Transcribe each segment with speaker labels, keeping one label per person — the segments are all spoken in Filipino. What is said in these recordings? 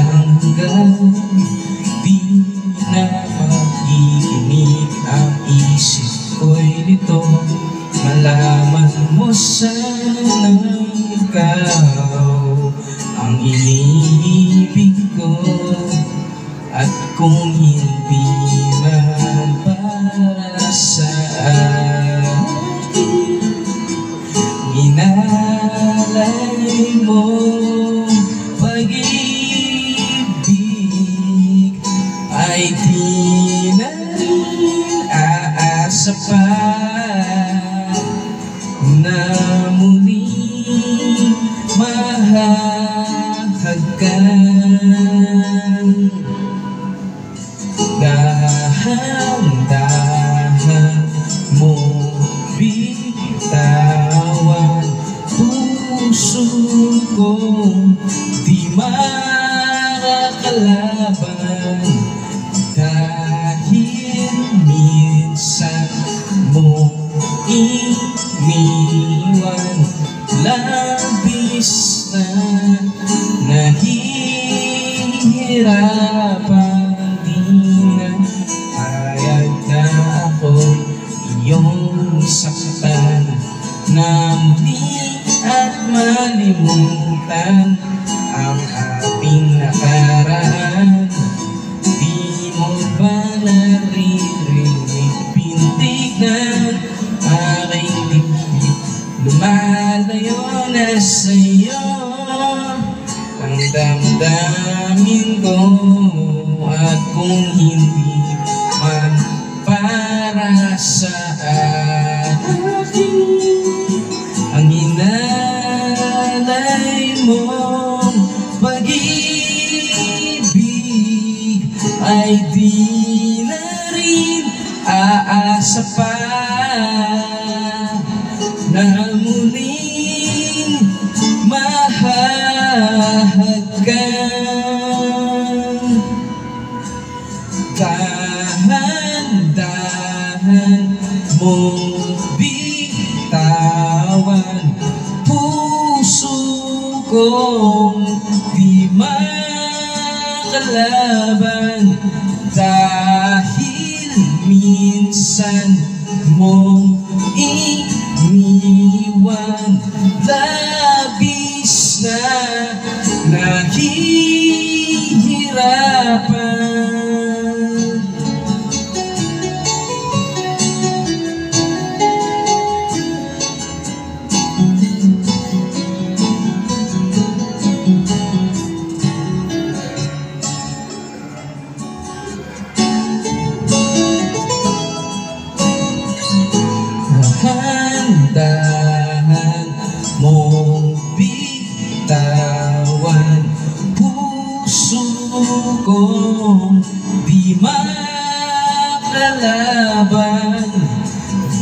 Speaker 1: hanggang di na makikinig ang isip ko'y nito. Malaman mo sanang ikaw ang iniibig ko, at kung hindi man para sa akin, inalay mo pag-ibig ay di na rin aasa pa na muling mahahagkan. Dahan-dahan mo bitawan puso kong di makakalaban, dahil minsan mo iniwan. Labis na nahihirapan, di na payag na ako'y iyong saktan, na muli at malimutan ang ating nakaraan. Di mo ba naririnig pintig ng aking dibdib? Lumalayo na sa'yo ang damdamin ko, at kung hindi man para sa akin, ang inalay mong pag-ibig ay di na rin aasa pa na muling mahahagkan. Dahan-dahan mong bitawan puso kong di makalaban, dahil minsan mong iniwan. Labis na nahihirapan. Dahan-dahan mong bitawan puso kong di makalaban,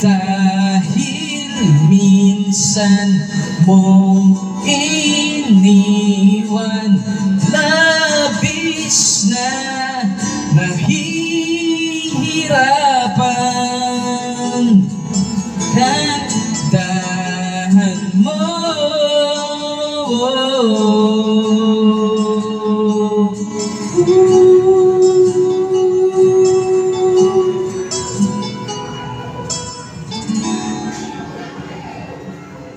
Speaker 1: dahil minsan mong iniwan. Labis na